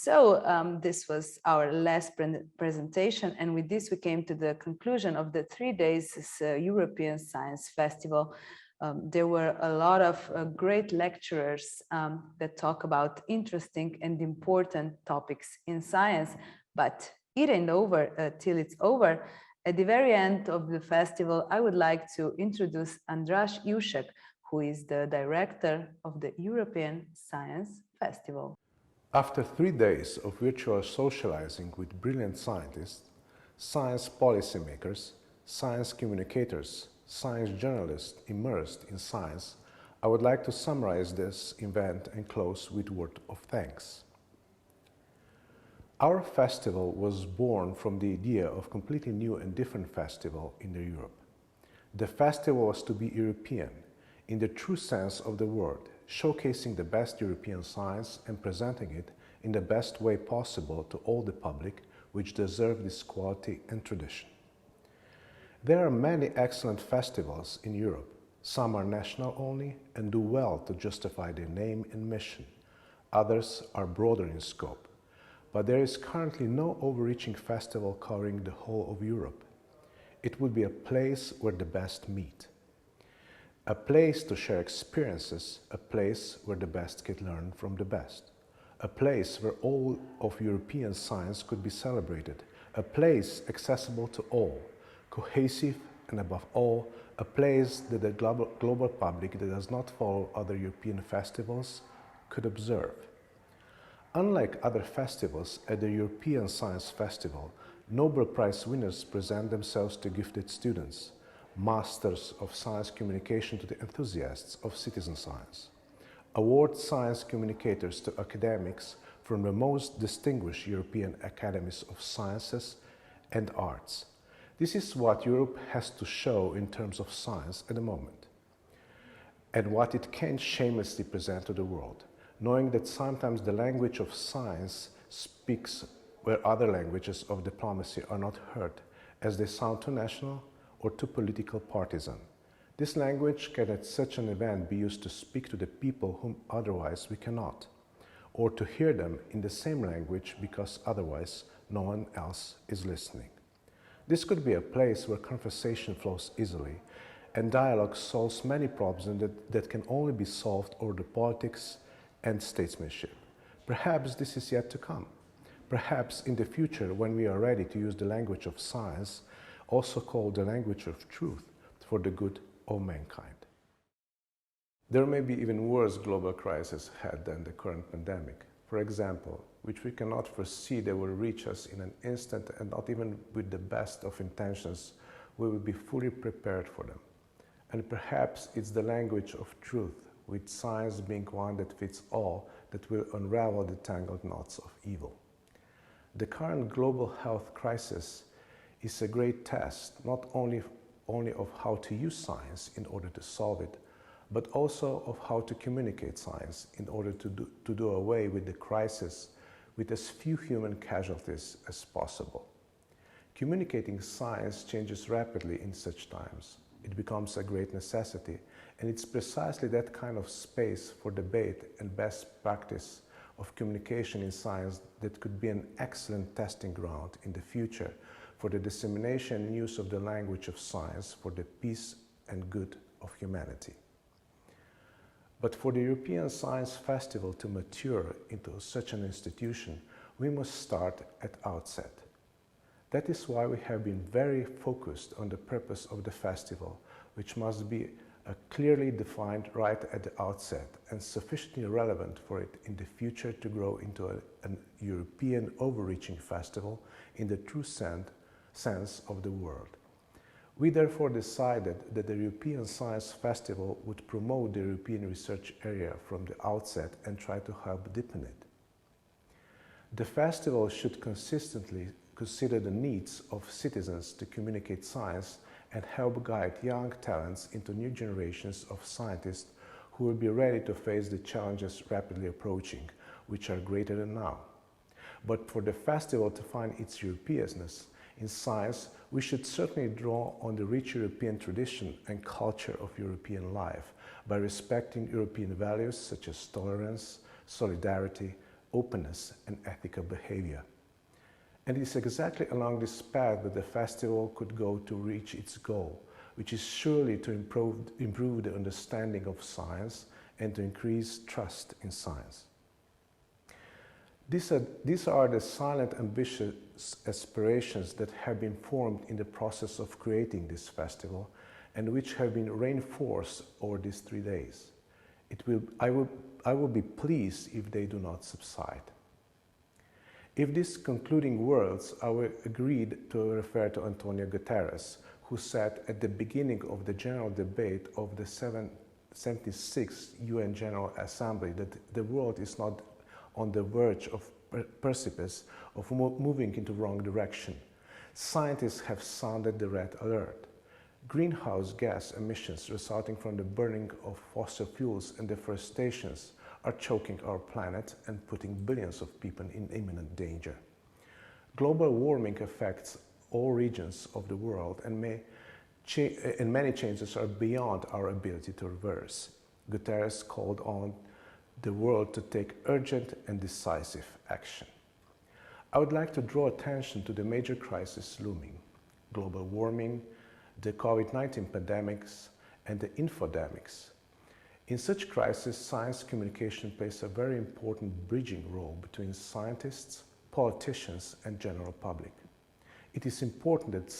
This was our last presentation, and with this we came to the conclusion of the 3 days European Science Festival. There were a lot of great lecturers that talk about interesting and important topics in science, but it ain't over till it's over. At the very end of the festival, I would like to introduce Andraž Ivšek, who is the director of the European Science Festival. After 3 days of virtual socializing with brilliant scientists, science policymakers, science communicators, science journalists immersed in science, I would like to summarize this event and close with a word of thanks. Our festival was born from the idea of a completely new and different festival in Europe. The festival was to be European, in the true sense of the word, showcasing the best European science and presenting it in the best way possible to all the public which deserve this quality and tradition. There are many excellent festivals in Europe. Some are national only and do well to justify their name and mission. Others are broader in scope. But there is currently no overreaching festival covering the whole of Europe. It would be a place where the best meet. A place to share experiences, a place where the best can learn from the best. A place where all of European science could be celebrated. A place accessible to all, cohesive and above all, a place that the global public that does not follow other European festivals could observe. Unlike other festivals, at the European Science Festival, Nobel Prize winners present themselves to gifted students, masters of science communication to the enthusiasts of citizen science, award science communicators to academics from the most distinguished European academies of sciences and arts. This is what Europe has to show in terms of science at the moment, and what it can shamelessly present to the world, knowing that sometimes the language of science speaks where other languages of diplomacy are not heard, as they sound too national or too political partisan. This language can at such an event be used to speak to the people whom otherwise we cannot, or to hear them in the same language because otherwise no one else is listening. This could be a place where conversation flows easily and dialogue solves many problems that can only be solved over the politics and statesmanship. Perhaps this is yet to come. Perhaps in the future, when we are ready to use the language of science, also called the language of truth, for the good of mankind. There may be even worse global crises ahead than the current pandemic, for example, which we cannot foresee they will reach us in an instant, and not even with the best of intentions we will be fully prepared for them. And perhaps it's the language of truth, with science being one that fits all, that will unravel the tangled knots of evil. The current global health crisis is a great test, not only of how to use science in order to solve it, but also of how to communicate science in order to do away with the crisis with as few human casualties as possible. Communicating science changes rapidly in such times. It becomes a great necessity, and it's precisely that kind of space for debate and best practice of communication in science that could be an excellent testing ground in the future for the dissemination and use of the language of science for the peace and good of humanity. But for the European Science Festival to mature into such an institution, we must start at outset. That is why we have been very focused on the purpose of the festival, which must be clearly defined right at the outset and sufficiently relevant for it in the future to grow into an European overreaching festival in the true sense of the word. We therefore decided that the European Science Festival would promote the European research area from the outset and try to help deepen it. The festival should consistently consider the needs of citizens to communicate science and help guide young talents into new generations of scientists who will be ready to face the challenges rapidly approaching, which are greater than now. But for the festival to find its Europeanness in science, we should certainly draw on the rich European tradition and culture of European life by respecting European values such as tolerance, solidarity, openness, and ethical behavior. And it is exactly along this path that the festival could go to reach its goal, which is surely to improve the understanding of science and to increase trust in science. These are the silent, ambitious aspirations that have been formed in the process of creating this festival and which have been reinforced over these 3 days. I will be pleased if they do not subside. If these concluding words are agreed to refer to Antonio Guterres, who said at the beginning of the general debate of the 76th UN General Assembly that the world is not on the verge of precipice of moving into wrong direction. Scientists have sounded the red alert. Greenhouse gas emissions resulting from the burning of fossil fuels and deforestations are choking our planet and putting billions of people in imminent danger. Global warming affects all regions of the world and many changes are beyond our ability to reverse. Guterres called on the world to take urgent and decisive action. I would like to draw attention to the major crises looming: global warming, the COVID-19 pandemics, and the infodemics. In such crises, science communication plays a very important bridging role between scientists, politicians, and general public. It is important that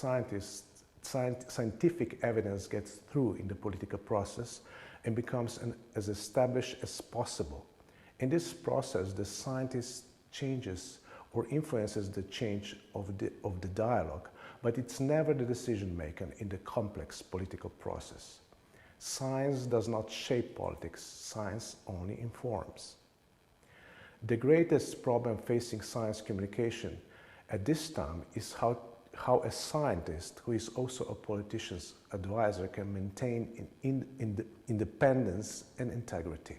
scientific evidence gets through in the political process and becomes as established as possible. In this process, the scientist changes or influences the change of the dialogue, but it's never the decision maker in the complex political process. Science does not shape politics, science only informs. The greatest problem facing science communication at this time is how a scientist who is also a politician's advisor can maintain independence and integrity.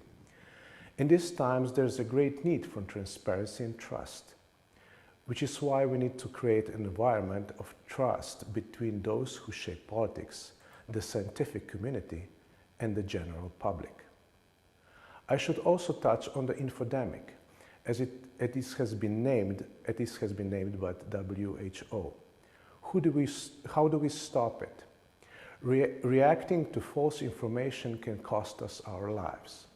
In these times, there's a great need for transparency and trust, which is why we need to create an environment of trust between those who shape politics, the scientific community, and the general public. I should also touch on the infodemic, as it has been named by the WHO. How do we stop it? Reacting to false information can cost us our lives.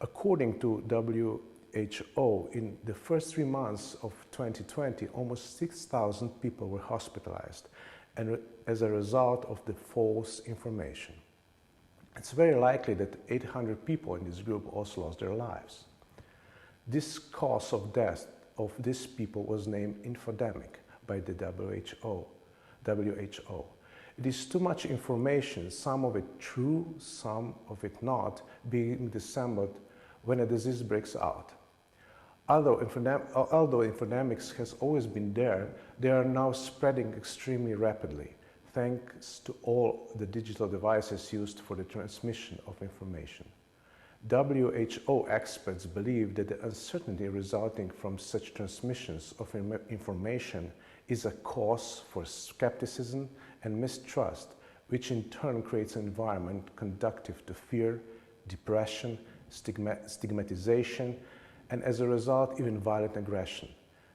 According to WHO, in the first 3 months of 2020, almost 6,000 people were hospitalized and as a result of the false information. It's very likely that 800 people in this group also lost their lives. This cause of death of these people was named infodemic by the WHO. It is too much information, some of it true, some of it not, being disseminated when a disease breaks out. Although infodemics has always been there, they are now spreading extremely rapidly, thanks to all the digital devices used for the transmission of information. WHO experts believe that the uncertainty resulting from such transmissions of information is a cause for skepticism and mistrust, which in turn creates an environment conducive to fear, depression, stigmatization, and as a result, even violent aggression.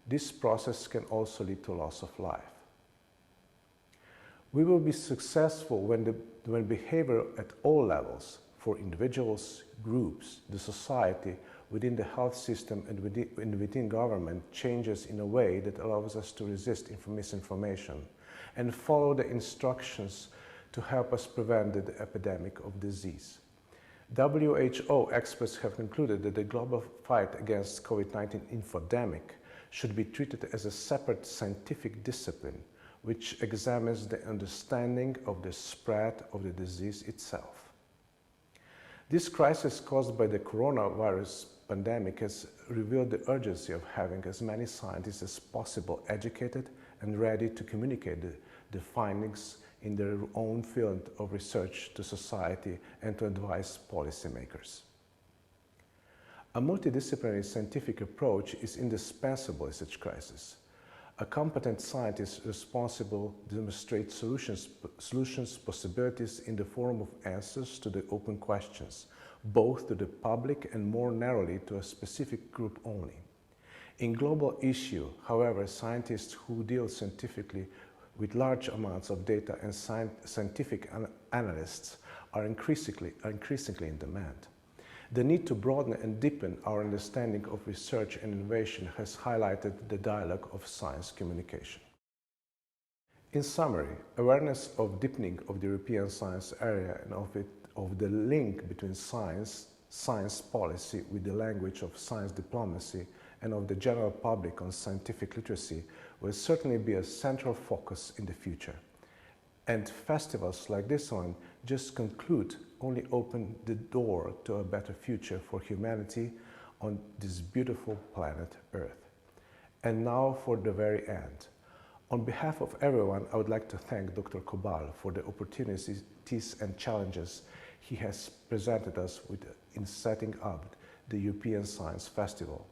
This process can also lead to loss of life. We will be successful when behavior at all levels, for individuals, groups, the society, within the health system and within government, changes in a way that allows us to resist misinformation and follow the instructions to help us prevent the epidemic of disease. WHO experts have concluded that the global fight against COVID-19 infodemic should be treated as a separate scientific discipline, which examines the understanding of the spread of the disease itself. This crisis caused by the coronavirus pandemic has revealed the urgency of having as many scientists as possible educated and ready to communicate the findings in their own field of research to society and to advise policymakers. A multidisciplinary scientific approach is indispensable in such crises. A competent scientist responsible demonstrates solutions possibilities in the form of answers to the open questions, both to the public and more narrowly to a specific group only. In global issue, however, scientists who deal scientifically with large amounts of data and scientific analysts are increasingly in demand. The need to broaden and deepen our understanding of research and innovation has highlighted the dialogue of science communication. In summary, awareness of deepening of the European science area and of the link between science policy with the language of science diplomacy and of the general public on scientific literacy will certainly be a central focus in the future. And festivals like this one just only open the door to a better future for humanity on this beautiful planet Earth. And now for the very end. On behalf of everyone, I would like to thank Dr. Kobal for the opportunities and challenges he has presented us with in setting up the European Science Festival.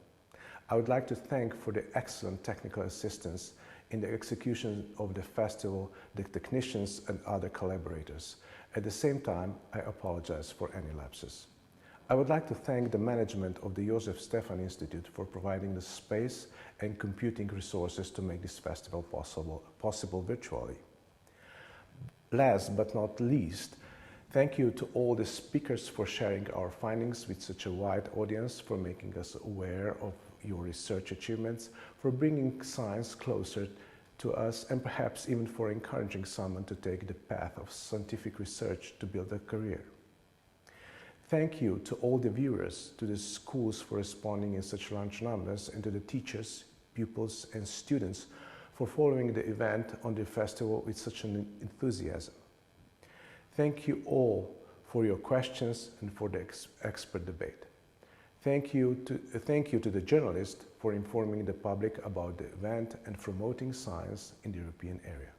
I would like to thank for the excellent technical assistance in the execution of the festival, the technicians and other collaborators. At the same time, I apologize for any lapses. I would like to thank the management of the Josef Stefan Institute for providing the space and computing resources to make this festival possible virtually. Last but not least, thank you to all the speakers for sharing our findings with such a wide audience, for making us aware of your research achievements, for bringing science closer to us, and perhaps even for encouraging someone to take the path of scientific research to build a career. Thank you to all the viewers, to the schools for responding in such large numbers, and to the teachers, pupils and students for following the event on the festival with such an enthusiasm. Thank you all for your questions and for the expert debate. Thank you to the journalists for informing the public about the event and promoting science in the European area.